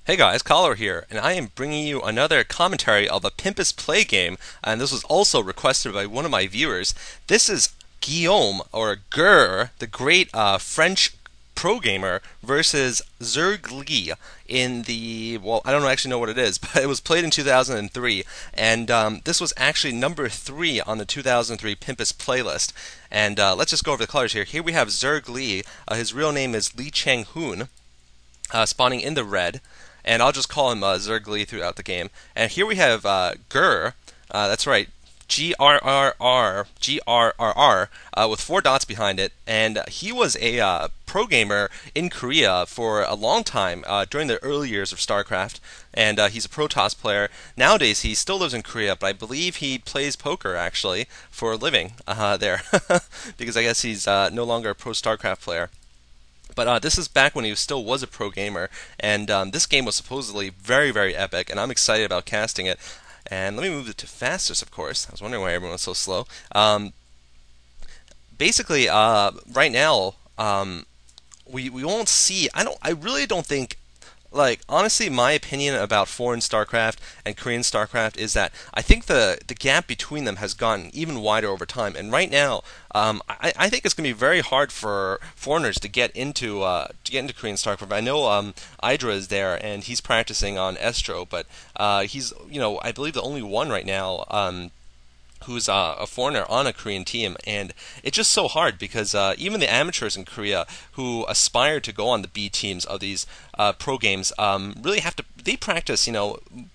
Hey guys, Cholera here, and I am bringing you another commentary of a Pimpest play game, and this was also requested by one of my viewers. This is Giyom, or Grrrr, the great French pro gamer, versus ZergLee in well, I don't actually know what it is, but it was played in 2003, and this was actually number 3 on the 2003 Pimpest playlist. And let's just go over the colors here. Here we have ZergLee. His real name is Lee Chang-hoon, spawning in the red. And I'll just call him ZergLee throughout the game. And here we have Grrrr, that's right, Grrrr, with 4 dots behind it. And he was a pro gamer in Korea for a long time, during the early years of StarCraft. And he's a Protoss player. Nowadays, he still lives in Korea, but I believe he plays poker, actually, for a living there. Because I guess he's no longer a pro StarCraft player. But this is back when he still was a pro gamer, and this game was supposedly very, very epic, and I'm excited about casting it. And let me move it to fastest, of course. I was wondering why everyone was so slow. Basically, right now, we won't see. I really don't think. Like, honestly, my opinion about foreign StarCraft and Korean StarCraft is that I think the gap between them has gotten even wider over time. And right now, I think it's going to be very hard for foreigners to get into Korean StarCraft. I know Idra is there and he's practicing on Estro, but he's, I believe the only one right now. Who's a foreigner on a Korean team, and it's just so hard because even the amateurs in Korea who aspire to go on the B teams of these pro games really they practice,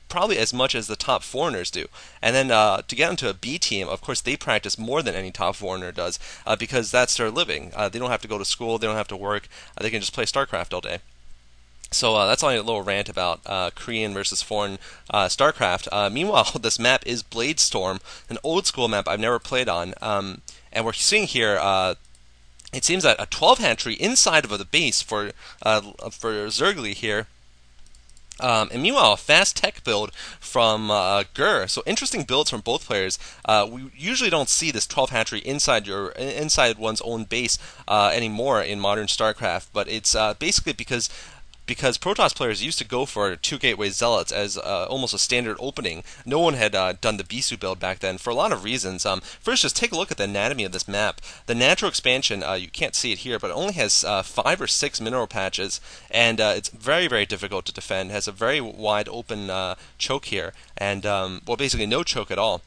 probably as much as the top foreigners do. And then to get into a B team, of course, they practice more than any top foreigner does because that's their living. They don't have to go to school, they don't have to work, they can just play StarCraft all day. So that's only a little rant about Korean versus foreign StarCraft. Meanwhile, this map is Bladestorm, an old school map I've never played on. And we're seeing here, it seems that a 12 hatchery inside of the base for ZergLee here. And meanwhile, a fast tech build from Grrrr. So interesting builds from both players. We usually don't see this 12 hatchery inside one's own base anymore in modern StarCraft, but it's basically because Protoss players used to go for 2 Gateway Zealots as almost a standard opening. No one had done the Bisu build back then for a lot of reasons. First, just take a look at the anatomy of this map. The natural expansion, you can't see it here, but it only has 5 or 6 mineral patches, and it's very, very difficult to defend. It has a very wide open choke here, and, well, basically no choke at all.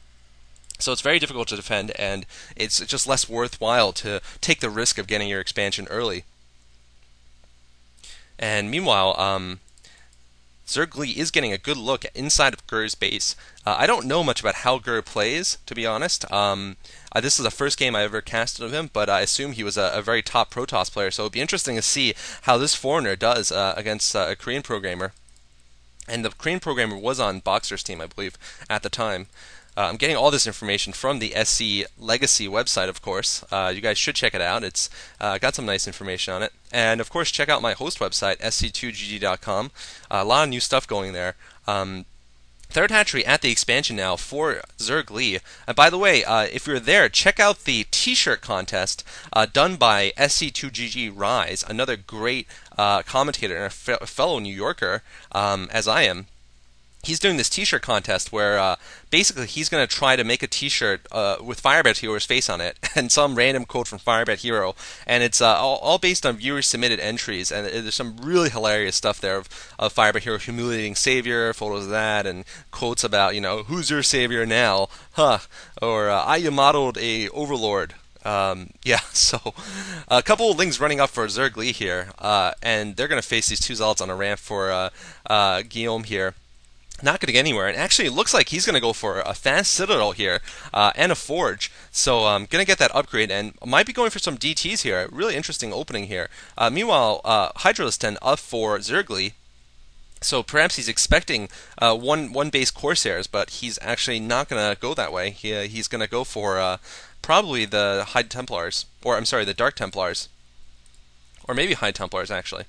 So it's very difficult to defend, and it's just less worthwhile to take the risk of getting your expansion early. And meanwhile, ZergLee is getting a good look inside of Grrr's base. I don't know much about how Grrrr plays, to be honest. This is the first game I ever casted of him, but I assume he was a very top Protoss player, so it would be interesting to see how this foreigner does against a Korean programmer. And the Korean programmer was on Boxer's team, I believe, at the time. I'm getting all this information from the SC Legacy website, of course. You guys should check it out. It's got some nice information on it. And, of course, check out my host website, sc2gg.com. A lot of new stuff going there. Third hatchery at the expansion now for ZergLee. And by the way, if you're there, check out the T-shirt contest done by SC2GG Rise, another great commentator and a fellow New Yorker, as I am. He's doing this T-shirt contest where basically he's going to try to make a T-shirt with Firebat Hero's face on it and some random quote from Firebat Hero, and it's all based on viewer submitted entries, and there's some really hilarious stuff there of Firebat Hero humiliating Savior, photos of that, and quotes about who's your Savior now, huh? Or I modeled a Overlord. Yeah, so a couple of things running up for ZergLee here, and they're going to face these 2 Zealots on a ramp for Giyom here. Not going to get anywhere, and actually it looks like he's going to go for a fast Citadel here and a Forge, so I'm going to get that upgrade and might be going for some DTs here. Really interesting opening here. Meanwhile, Hydralistan up for ZergLee, so perhaps he's expecting one base Corsairs, but he's actually not going to go that way. He's going to go for probably the High Templars, or I'm sorry, the Dark Templars, or maybe High Templars actually.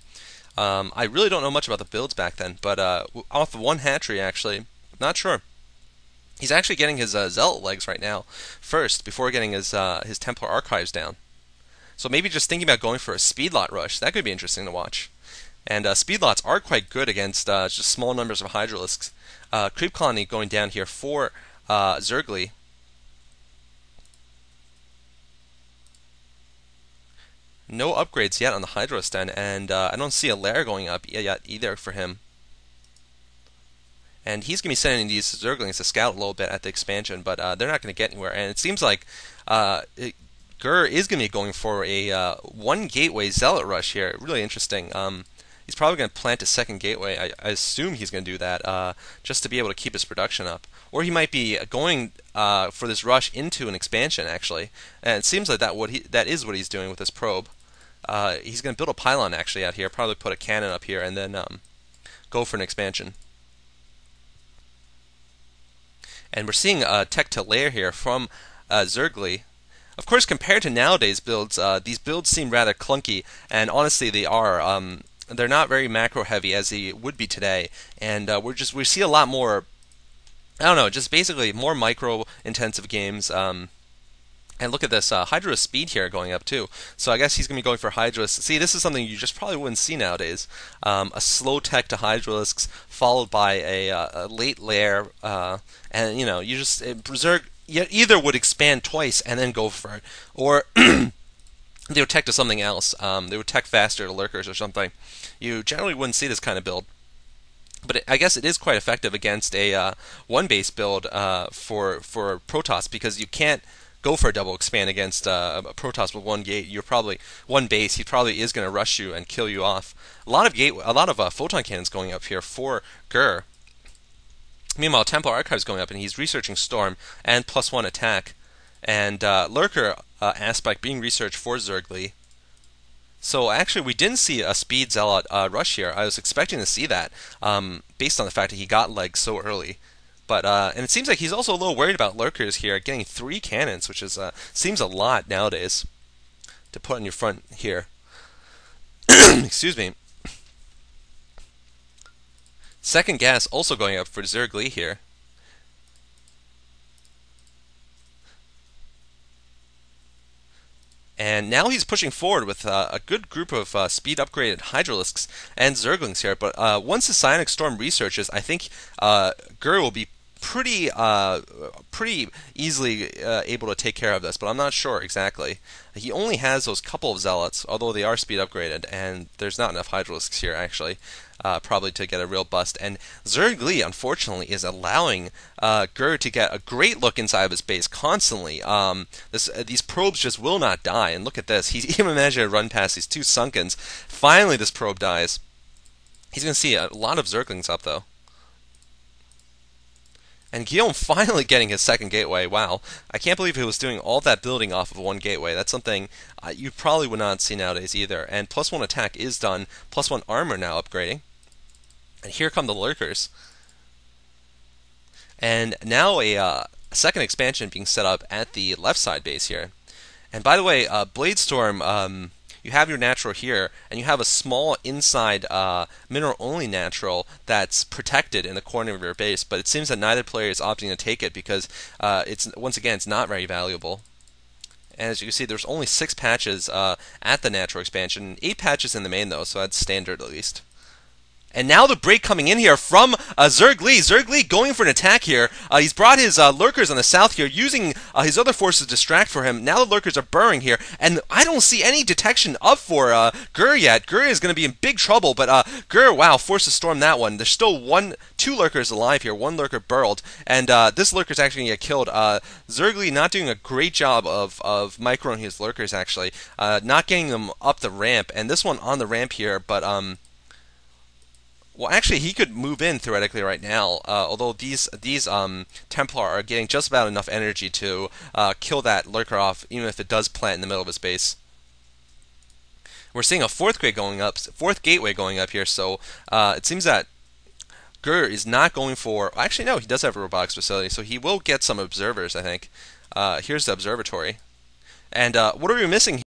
I really don't know much about the builds back then, but off of 1 hatchery, actually, not sure. He's actually getting his Zealot legs right now first, before getting his Templar archives down. So maybe just thinking about going for a speed lot rush. That could be interesting to watch. And speed lots are quite good against just small numbers of Hydralisks. Creep Colony going down here for ZergLee. No upgrades yet on the Hydralisk den, and I don't see a lair going up yet either for him. And he's going to be sending these Zerglings to scout a little bit at the expansion, but they're not going to get anywhere. And it seems like Grrrr is going to be going for a one gateway Zealot rush here. Really interesting. He's probably going to plant a second gateway. I assume he's going to do that just to be able to keep his production up. Or he might be going for this rush into an expansion, actually. And it seems like that is what he's doing with this probe. He's going to build a pylon actually out here, probably put a cannon up here, and then go for an expansion. And we're seeing tech to lair here from ZergLee. Of course, compared to nowadays builds, these builds seem rather clunky, and honestly they are. They're not very macro heavy as they would be today, and we see a lot more, I don't know, just basically more micro intensive games. And look at this, Hydra's speed here going up too. So I guess he's going to be going for Hydralisks. See, this is something you just probably wouldn't see nowadays. A slow tech to Hydralisks followed by a late lair, and you just you either would expand twice and then go for it, or they would tech to something else. They would tech faster to lurkers or something. You generally wouldn't see this kind of build. But I guess it is quite effective against a one base build for Protoss, because you can't go for a double expand against a Protoss with one gate. You're probably one base. He probably is going to rush you and kill you off. A lot of photon cannons going up here for Grrrr. Meanwhile, Templar Archive's going up, and he's researching Storm and +1 attack, and Lurker aspect being researched for ZergLee. So actually, we didn't see a speed Zealot rush here. I was expecting to see that, based on the fact that he got legs so early. But and it seems like he's also a little worried about lurkers here, getting 3 cannons, which is seems a lot nowadays to put on your front here. Excuse me. Second gas also going up for ZergLee here. And now he's pushing forward with a good group of speed upgraded Hydralisks and Zerglings here. But once the Psionic Storm researches, I think Grrrr will be pretty easily able to take care of this, but I'm not sure exactly. He only has those couple of Zealots, although they are speed upgraded, and there's not enough Hydralisks here actually, probably to get a real bust. And ZergLee, unfortunately, is allowing Grrrr to get a great look inside of his base constantly. These probes just will not die, and look at this. He's even managed to run past these 2 Sunkens. Finally, this probe dies. He's going to see a lot of Zerglings up, though. And Giyom finally getting his second gateway. Wow. I can't believe he was doing all that building off of one gateway. That's something you probably would not see nowadays either. And +1 attack is done. +1 armor now upgrading. And here come the lurkers. And now a second expansion being set up at the left side base here. And by the way, Bladestorm, you have your natural here, and you have a small inside mineral-only natural that's protected in the corner of your base, but it seems that neither player is opting to take it because once again, it's not very valuable. And as you can see, there's only 6 patches at the natural expansion, 8 patches in the main though, so that's standard at least. And now the break coming in here from ZergLee. ZergLee going for an attack here. He's brought his lurkers on the south here, using his other forces to distract for him. Now the lurkers are burrowing here, and I don't see any detection up for Grrrr yet. Grrrr is going to be in big trouble, but Grrrr, wow, forced to storm that one. There's still 2 lurkers alive here, 1 lurker burrowed, and this lurker is actually going to get killed. ZergLee not doing a great job of microing his lurkers, actually. Not getting them up the ramp, and this one on the ramp here, but well, actually, he could move in theoretically right now. Although these Templar are getting just about enough energy to kill that lurker off, even if it does plant in the middle of his base. We're seeing a fourth gateway going up here. So it seems that Grrrr is not going for. Actually, no, he does have a robotics facility, so he will get some observers. I think. Here's the observatory. And what are we missing here?